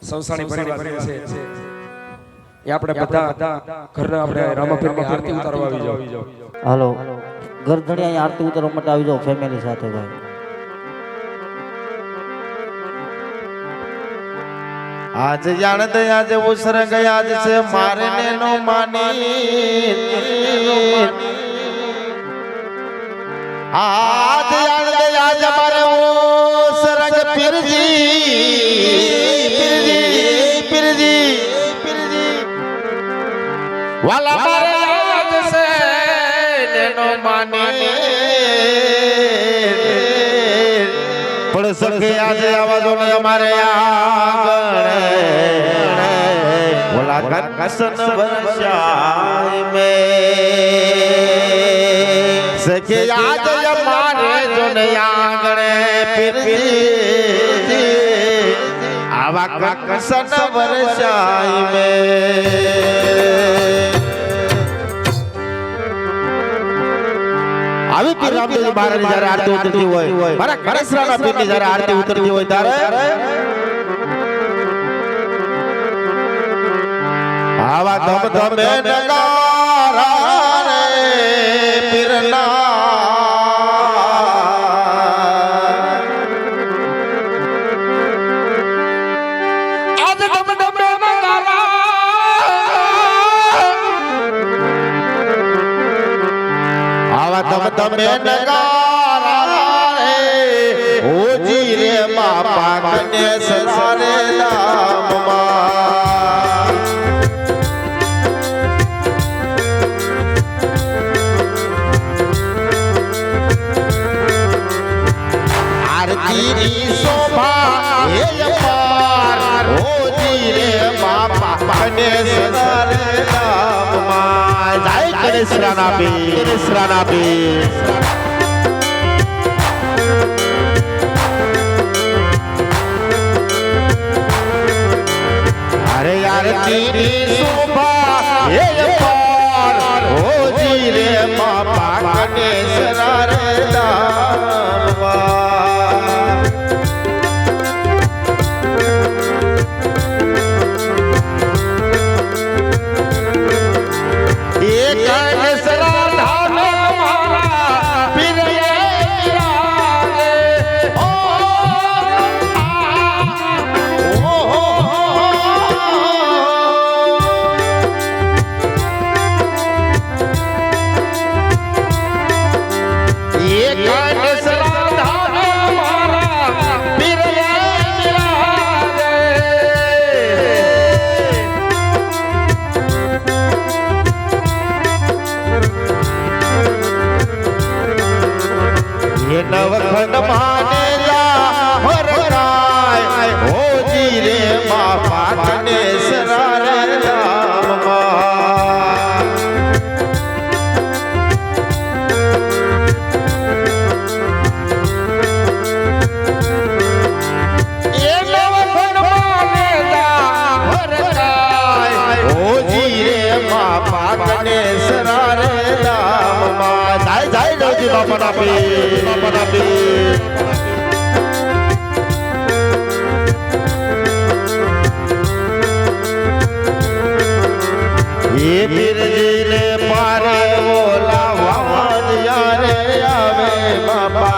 સંસારી પરિવાર છે એ આપણે બધા ઘરના આપણે રામાપીરની આરતી ઉતારવા આવી જાવ. હાલો ગરધણી અહીં આરતી ઉતારવા માટે આવી જાવ ફેમિલી સાથે ભાઈ. આજ જાણતે આજ ઉસર ગયા આજ છે મારે ને નો માની આજ જાણતે આજ મારે ઉસર પીરજી વાલા મારે આજ છે ને નો માની પડ સકે આજે આવાજો ને અમારે બોલા કસન વર્ષાય મે સકે આજ અમારે જો ને આંગણે પીરજી આવા કસન વર્ષાય મે આવી પીર રામદેવ મહારાજની જ્યારે આરતી ઉતરતી હોય મારા કરેસરાના પીરની જ્યારે આરતી ઉતરતી હોય ત્યારે આવા ધમ ધમે નગારા રે પીરના આજ ધમ ધમે નગારા આવા ધમ ધમે નગારા રે ઓજી રે બાપા કને સસારે નામમાં આરતીની શોભા હે અપાર ઓજી રે બાપા કને સસારે નામમાં જય કનેસરાના પીર અરે આરતીની શોભા હે અપાર ઓજી રે બાપા કનેસરા રે નામમાં નવખંડ માનેલા હરરાય હોજી રે બાપા કનેસરા રે નામમાં એ નવખંડ માનેલા હરરાય હોજી રે બાપા કનેસરા રે નામમાં જાય જાય રોજી બાપા ના પીર ये पीरजी ने पारे बोला वाजिया रे आवे बाबा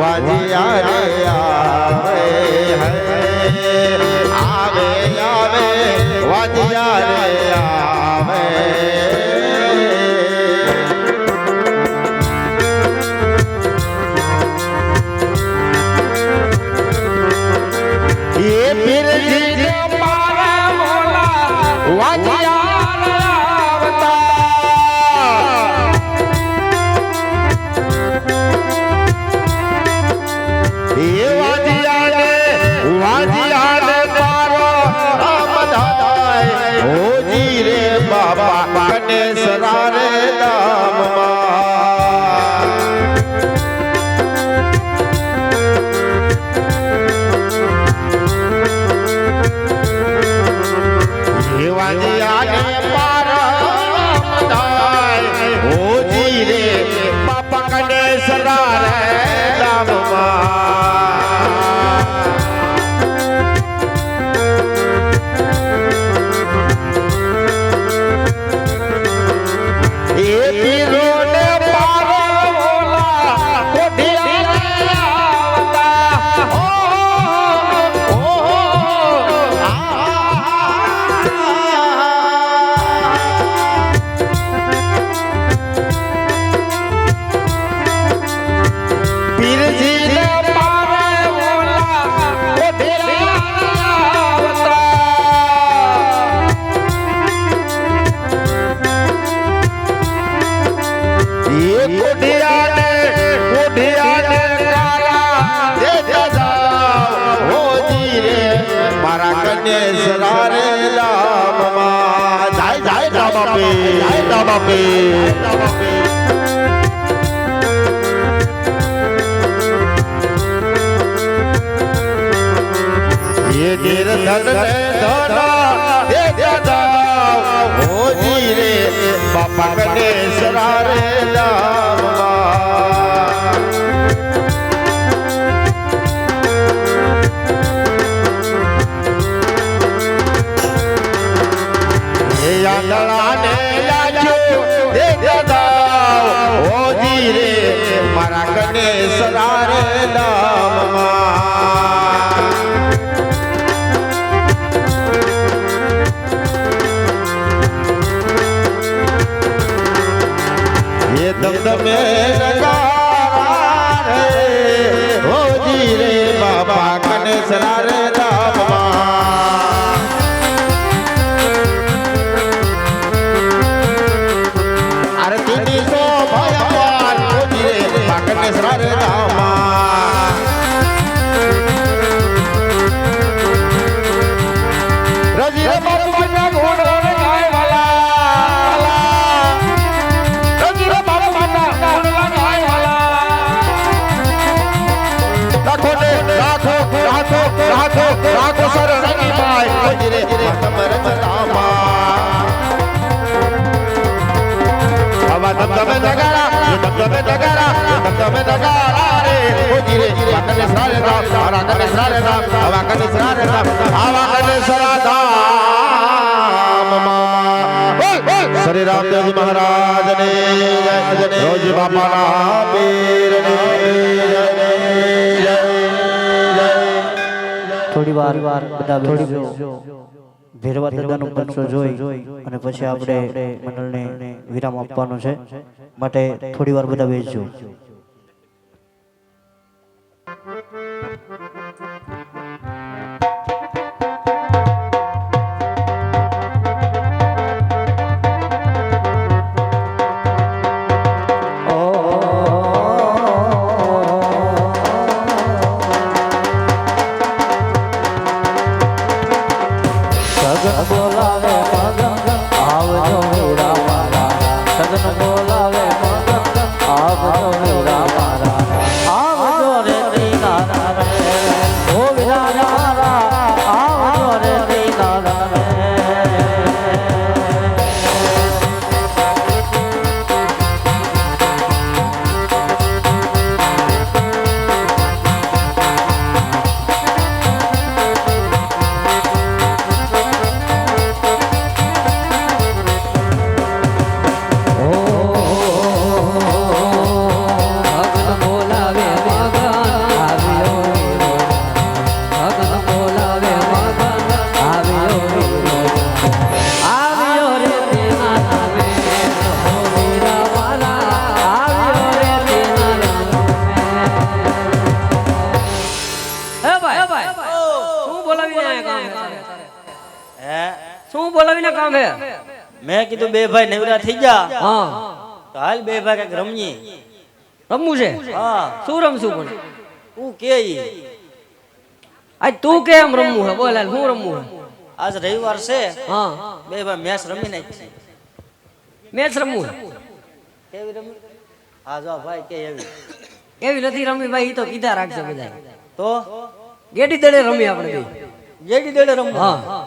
वाजिया रे आवे आवे आवे वाजिया रे आवे ये पीरजी ने पारे बोला वाजिया કોઢિયાને કાળા દેતા જાઓ હોજી રે મારા ગણેશ રારે રામમાં જાય જાય રામા પે ये निर्धन ने धना देता जाओ होजी रे बापा गणेश रारे रामवा ये आंधळा ने लाजो देता जाओ होजी रे मारा गणेश रारे रामवा दमदमे नगारा रे होजी रे बाबा गणेश रे रामवा अरे तीनी सो भगवान होजी रे बाबा गणेश रे रामवा रजी रे बाबा बन्ना घोड़ो रे गाय वाला राखो सर रंगी बाई होजी रे कमर चलामा हवा दमदमे नगारा ये दमदमे नगारा रे होजी रे गणेश रे राम हवा गणेश रे राम हवा गणेश रे राम हवा गणेश राम श्री रामदेव जी महाराज ने जय रोजी बाबा पीर ने जय થોડી વાર બધા બેસજો ભેરવા દાદાનો પંચો જોઈ અને પછી આપણે મંડળને વિરામ આપવાનો છે માટે થોડી વાર બધા બેસજો બોલાવે મગન આવજો વીરા મારા સગન બોલાવે મગન આવજો વીરા મારા આવજો રે દીના રે ઓ વીરા મારા આવજો રે દીના રે શું બોલાવીને કામ હે મેં કીધું બે ભાઈ નવરા થઈ જા હા તો હાલ બે ભાઈ કઈક રમીએ રમવું છે હા શું રમશું પણ તું કે ઈ. આજ તું કેમ રમવું હે બોલ હાલ હું રમવું હે આજ રવિવાર છે હા બે ભાઈ મેચ રમી નાખી મેચ રમવું હે કેવી રમી હા જો ભાઈ કે એવી એવી નથી રમી ભાઈ ઈ તો કીધા રાખશે બધા તો ગેડી દડે રમી આપણે બે જેડી દડે રમવું હા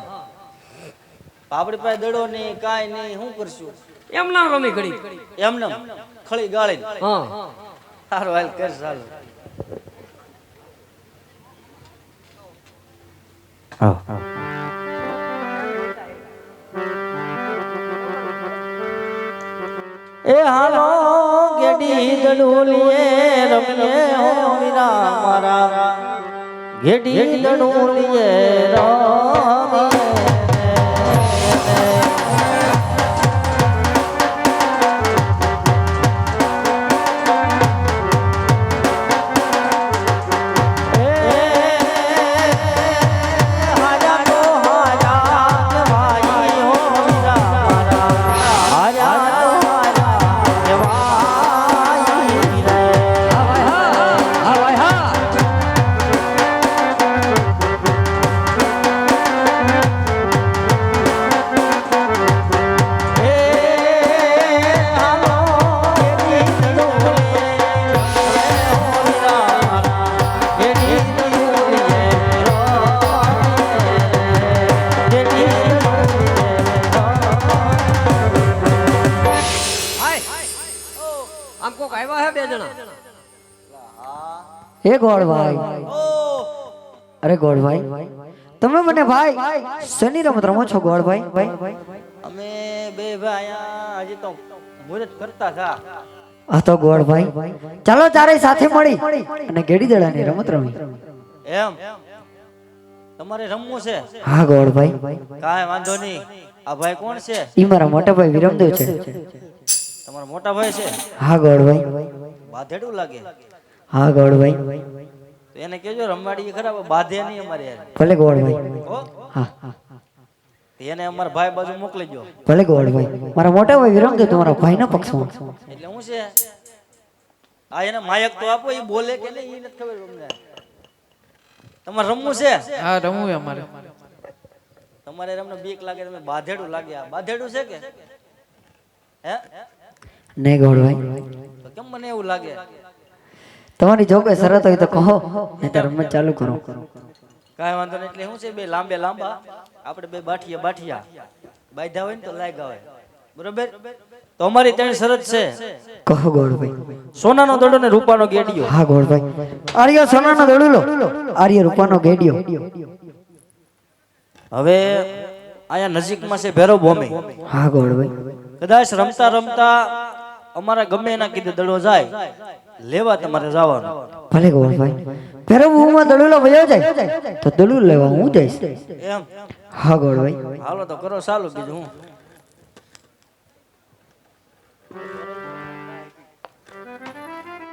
આપણી પાસે દડો નહીં કાંઈ નહીં શું કરશું એમ ના રમી ઘડી એમને ખળી ગાળી હા સારું હાલ કર ચાલો એ હાલો ગેડી દડોલીએ રમીએ હો વીરા મારા ગેડી દડોલીએ રમીએ આમ કોક આવ્યા હે બે જણા હે ગોળભાઈ અરે ગોળભાઈ તમે મને ભાઈ શેની રમત રમો છો ગોળભાઈ ભાઈ અમે બે ભાઈ અહીંયા હજી તો મુહૂર્ત કરતા હતા. આ તો ગોળભાઈ ચાલો ચારેય સાથે મળી અને ગેડી દડાની રમત રમી. એમ તમારે રમવું છે? હા ગોળભાઈ કાંઈ વાંધો નહીં. આ ભાઈ કોણ છે? ઈ મારા મોટા ભાઈ વિરમદેવ છે. તમારા મોટા ભાઈ છે? હા ગોળભાઈ બાધેડું લાગે. હા ગોળભાઈ તો એને કહેજો રમવાડી ખરાબ બાધે નહીં અમારે યાર. ભલે ગોળભાઈ હો? હા એને અમારા ભાઈ બાજુ મોકલી દો. ભલે ગોળભાઈ મારા મોટા ભાઈ વિરમદેવ તમારા ભાઈના પક્ષમાં. એટલે હું છે આ એને માયક તો આપો, એ બોલે કે નહીં એ નથી ખબર અમને. તમારે રમવું છે? હા રમવું અમારે. તમારે રમને બીક લાગે, તમે બાધેડું લાગે. આ બાધેડું છે કે હે? નહીં ગોળભાઈ તો કેમ મને એવું લાગે? તમારી જો કોઈ શરત હોય તો કહો નહીં તો રમત ચાલુ કરો. કાંઈ વાંધો નહીં. એટલે શું છે બે લાંબે લાંબા આપણે બે બાઠિયા બાંધ્યા હોય ને તો લાગ્યા હોય. બરોબર? તો અમારી ત્રણ શરત છે. કહો ગોળભાઈ. સોનાનો દડો ને રૂપાનો ગેડિયો. હા ગોળભાઈ આર્ય સોનાનો દડુલો આર્ય રૂપાનો ગેડિયો. હવે અહીંયા નજીકમાં છે ભેરો ભૂમિ. હા ગોળભાઈ કદાચ રમતા રમતા અમારા ગમે એના કીધે દડો જાય લેવા તમારે જવાનું. ભલે ગોળભાઈ ફેરો ભૂમાં દડુલો વયો જાય તો દડુલો લેવા હું જઈશ. એમ હા ગોળભાઈ હાલો તો કરો ચાલુ બીજું હું